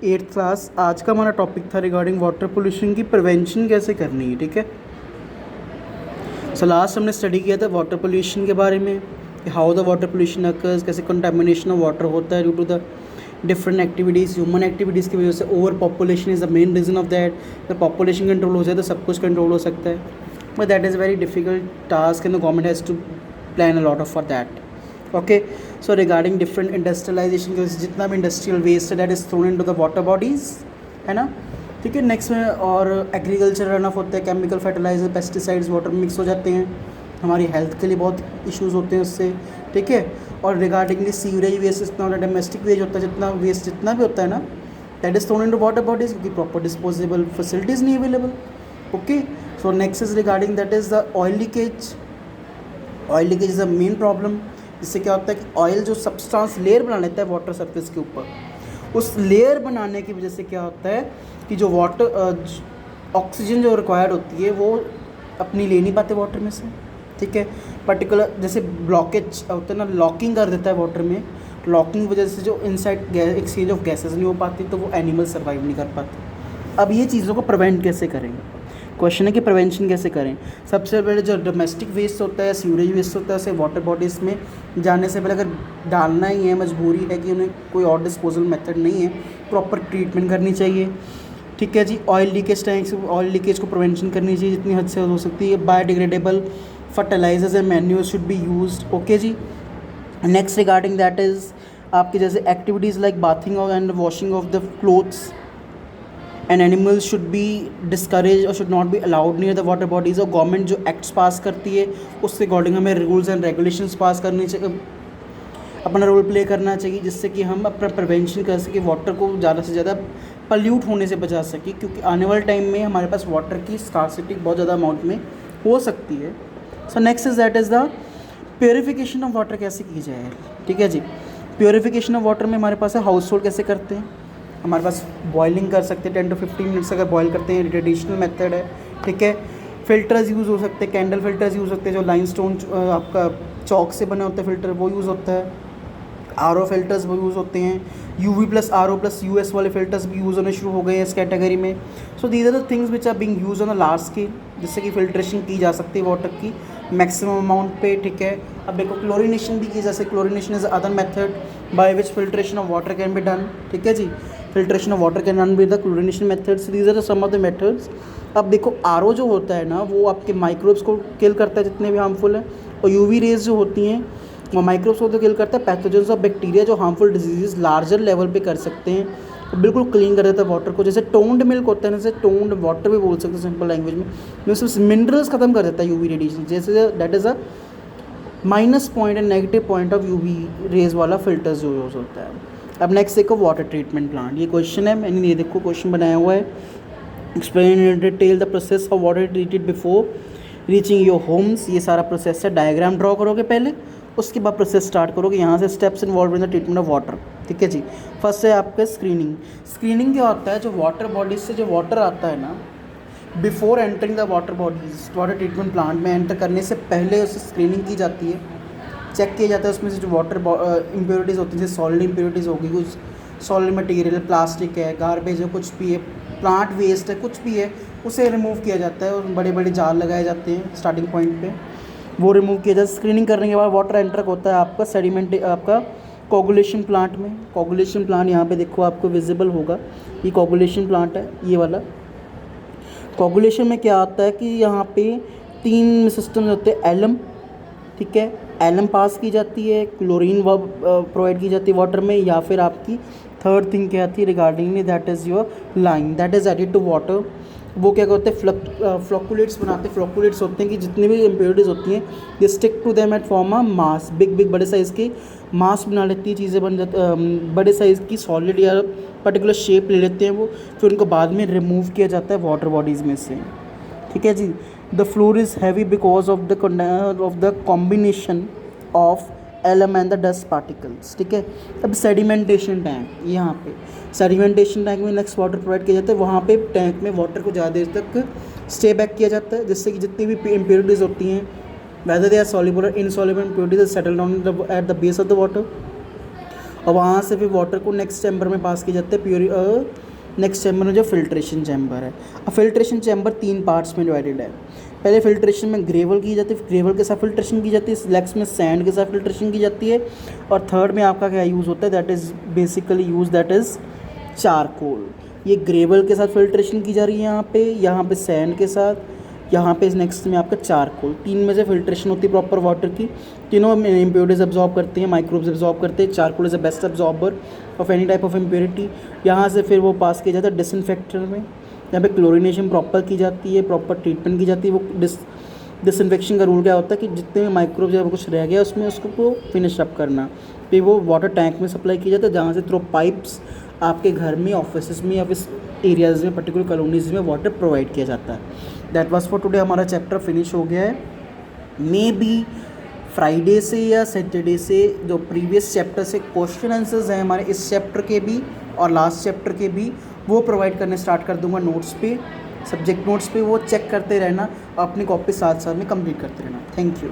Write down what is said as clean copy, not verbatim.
Eighth class. आज का हमारा टॉपिक था रिगार्डिंग वाटर पोल्यूशन की प्रिवेंशन कैसे करनी है। ठीक है, सो लास्ट हमने स्टडी किया था वाटर पोल्यूशन के बारे में कि how the water pollution occurs, कैसे कंटामिनेशन ऑफ वाटर होता है due to the different activities, human activities की वजह से। Over population is the main reason of that. जब पॉपुलेशन कंट्रोल हो जाए तो सब कुछ कंट्रोल हो सकता है, but that is very difficult task and the government has to plan a lot of for that. Okay, so regarding different industrialization की वजह से जितना भी इंडस्ट्रियल वेस्ट है that is thrown into the water bodies, है ना। ठीक है, नेक्स्ट में और एग्रीकल्चर रन ऑफ होता है, केमिकल फर्टिलाइजर पेस्टिसाइड्स वाटर में मिक्स हो जाते हैं, हमारी हेल्थ के लिए बहुत इश्यूज़ होते हैं उससे। ठीक है, और रिगार्डिंग सीवरेज वेस्ट जितना होता है, डोमेस्टिक वेस्ट होता है, जितना वेस्ट जितना भी होता है ना that is thrown into water bodies, क्योंकि प्रॉपर डिस्पोजेबल फैसिलिटीज़ नहीं available. Okay, so next is regarding that is the oil leakage. Oil leakage is the main problem. इससे क्या होता है कि ऑयल जो सब्सटेंस लेयर बना लेता है वाटर सरफेस के ऊपर, उस लेयर बनाने की वजह से क्या होता है कि जो वाटर ऑक्सीजन जो रिक्वायर्ड होती है वो अपनी ले नहीं पाते वाटर में से। ठीक है, पर्टिकुलर जैसे ब्लॉकेज होता है ना, लॉकिंग कर देता है वाटर में, लॉकिंग वजह से जो इनसाइड एक्सचेंज ऑफ गैसेस नहीं हो पाती, तो वो एनिमल सर्वाइव नहीं कर पाते। अब ये चीज़ों को प्रिवेंट कैसे करेंगे, क्वेश्चन है कि प्रिवेंशन कैसे करें। सबसे पहले जो डोमेस्टिक वेस्ट होता है, सीवरेज वेस्ट होता है, उसे वाटर बॉडीज़ में जाने से पहले अगर डालना ही है, मजबूरी है कि उन्हें कोई और डिस्पोजल मेथड नहीं है, प्रॉपर ट्रीटमेंट करनी चाहिए। ठीक है जी, ऑयल लीकेज टैंक से ऑयल लीकेज को प्रिवेंशन करनी चाहिए जितनी हद से हो सकती है। Biodegradable fertilisers and manures should be used. Okay जी, नेक्स्ट रिगार्डिंग दैट इज़ आपकी जैसे activities like bathing and washing of the clothes and animals should be discourage और should not be allowed near the water bodies. और government जो acts pass करती है उसके according हमें रूल्स एंड रेगुलेशंस पास करनी चाहिए, अपना रोल प्ले करना चाहिए, जिससे कि हम अपना प्रिवेंशन कर सकें, वाटर को ज़्यादा से ज़्यादा पल्यूट होने से बचा सकें, क्योंकि आने वाले टाइम में हमारे पास वाटर की स्कार्सिटी बहुत ज़्यादा अमाउंट में हो सकती है। So next is that is the purification of water कैसे की जाए। ठीक है जी, प्योरीफिकेशन ऑफ वाटर में हमारे पास है हाउस होल्ड कैसे करते हैं, हमारे पास बॉइलिंग कर सकते हैं 10 to 15 मिनट्स अगर बॉयल करते हैं, ट्रेडिशनल मेथड है। ठीक है, फ़िल्टर्स यूज़ हो सकते हैं, कैंडल फिल्टर्स यूज़ होते हैं, जो लाइमस्टोन आपका चौक से बने होते हैं फ़िल्टर, वो यूज़ होता है। आरओ फिल्टर्स वो यूज़ होते हैं, UV plus RO plus US वाले फिल्टर्स भी यूज़ होने शुरू हो गए हैं इस कैटेगरी में। So these are the things which are being use on a large scale, जिससे कि फिल्ट्रेशन की जा सकती है वाटर की मैक्सिमम अमाउंट पे। ठीक है, अब देखो क्लोरीनेशन भी की, जैसे chlorination is other method by which filtration of water can be done. ठीक है जी, filtration of water can done with the chlorination methods, these are the some of the methods. अब देखो आरओ जो होता है ना वो आपके माइक्रोब्स को किल करता है जितने भी हार्मफुल हैं, और यूवी रेज जो होती हैं वो माइक्रोब्स को तो किल करता है, पैथोजेंस और बैक्टीरिया जो हार्मफुल डिजीज़ लार्जर लेवल पे कर सकते हैं, तो बिल्कुल क्लीन कर देता है वाटर को। जैसे टोन्ड मिल्क होता है ना, जैसे टोन्ड वाटर भी बोल सकते हैं सिंपल लैंग्वेज में, उसमें मिनरल्स खत्म कर देता है यूवी रेडिएशन। जैसे that is a minus point and negative point of UV rays वाला फिल्टर्स जो यूज़ होता है। अब नेक्स्ट देखो वाटर ट्रीटमेंट प्लांट, ये क्वेश्चन है, मैंने ये देखो क्वेश्चन बनाया हुआ है। Explain in detail the process of water treated before reaching your homes. ये सारा प्रोसेस है, डायग्राम ड्रॉ करोगे पहले, उसके बाद प्रोसेस स्टार्ट करोगे, यहाँ से steps involve in the treatment of water. ठीक है जी, फर्स्ट है आपका स्क्रीनिंग। स्क्रीनिंग क्या होता है, जो वाटर बॉडीज से जो वाटर आता है ना, before entering the water bodies, water treatment plant में एंटर करने से पहले उससे स्क्रीनिंग की जाती है, चेक किया जाता है उसमें से जो वाटर इम्प्योरिटीज़ होती हैं, जैसे सॉलिड इम्प्योरिटीज़ होगी, कुछ सॉलिड मटेरियल, प्लास्टिक है, गार्बेज है, कुछ भी है, प्लांट वेस्ट है, कुछ भी है, उसे रिमूव किया जाता है और बड़े बड़े जार लगाए जाते हैं स्टार्टिंग पॉइंट पे, वो रिमूव किया जाता है। स्क्रीनिंग करने के बाद वाटर एंटर होता है आपका सेडिमेंट, आपका कोगुलेशन प्लांट में। कोगुलेशन प्लांट यहाँ पे देखो आपको विजिबल होगा, ये कोगुलेशन प्लांट है ये वाला। कोगुलेशन में क्या आता है कि यहाँ पे 3 सिस्टम होते हैं, एलम, ठीक है, एलम पास की जाती है, क्लोरीन प्रोवाइड की जाती है वाटर में, या फिर आपकी थर्ड थिंग क्या आती है regarding that is your lime, that is added to water. वो क्या करते हैं, फ्लोकुलेट्स बनाते हैं। फ्लोकुलेट्स होते हैं कि जितनी भी इम्प्योरिटीज़ होती हैं they stick to them at form a mass, big बड़े साइज़ के मास बना लेती है, चीज़ें बन जाती, बड़े साइज़ की सॉलिड या पर्टिकुलर शेप ले लेते हैं वो, फिर उनको बाद में रिमूव किया जाता है वाटर बॉडीज़ में से। ठीक है जी, the floor is heavy because of the combination of alum and the dust particles. ठीक है, अब सेडिमेंटेशन टैंक, यहाँ पे सेडिमेंटेशन टैंक में नेक्स्ट वाटर प्रोवाइड किया जाता है, वहाँ पे टैंक में वाटर को ज़्यादा देर तक स्टे बैक किया जाता है, जिससे कि जितनी भी इम्प्योरिटीज़ होती हैं, वेदर दे आर सॉल्युबल और insoluble impurities settle down at the base of the water. और वहाँ से फिर वाटर को नेक्स्ट चैम्बर में पास किया जाता है प्योर नेक्स्ट चैम्बर में जो फिल्ट्रेशन चैम्बर है। अब फिल्ट्रेशन चैम्बर 3 पार्ट्स में डिवाइडेड है। पहले फिल्ट्रेशन में ग्रेवल की जाती है, ग्रेवल के साथ फिल्ट्रेशन की जाती है, स्लैग्स में सैंड के साथ फिल्ट्रेशन की जाती है, और थर्ड में आपका क्या यूज़ होता है, that is basically use that is charcoal. ये ग्रेवल के साथ फिल्ट्रेशन की जा रही है यहाँ पे सैंड के साथ, यहाँ पे नेक्स्ट में आपका चारकोल। 3 में से फिल्ट्रेशन होती है प्रॉपर वाटर की। तीनों इम्प्योरिटीज एब्जॉर्ब करते हैं, माइक्रोब्स एब्जॉर्ब करते हैं। Charcoal is the best absorber of any type of impurity. यहाँ से फिर वो पास किया जाता है डिसइंफेक्टर में, यहाँ पे क्लोरिनेशन प्रॉपर की जाती है, प्रॉपर ट्रीटमेंट की जाती है। वो डिसइंफेक्शन का रूल क्या होता है कि जितने भी माइक्रोब्स या कुछ रह गया उसमें उसको फिनिश अप करना। फिर वो वाटर टैंक में सप्लाई किया जाता है, जहाँ से थ्रू पाइप्स आपके घर में, ऑफिस में या फिर एरियाज़ में, पर्टिकुलर कॉलोनीज़ में वाटर प्रोवाइड किया जाता है। That was for today. हमारा चैप्टर फिनिश हो गया है। मे बी फ्राइडे से या सैटरडे से जो प्रीवियस चैप्टर से क्वेश्चन आंसर्स हैं हमारे इस चैप्टर के भी और लास्ट चैप्टर के भी, वो प्रोवाइड करने स्टार्ट कर दूंगा नोट्स पे, सब्जेक्ट नोट्स पे। वो चेक करते रहना, अपनी कॉपी साथ साथ में कंप्लीट करते रहना। Thank you.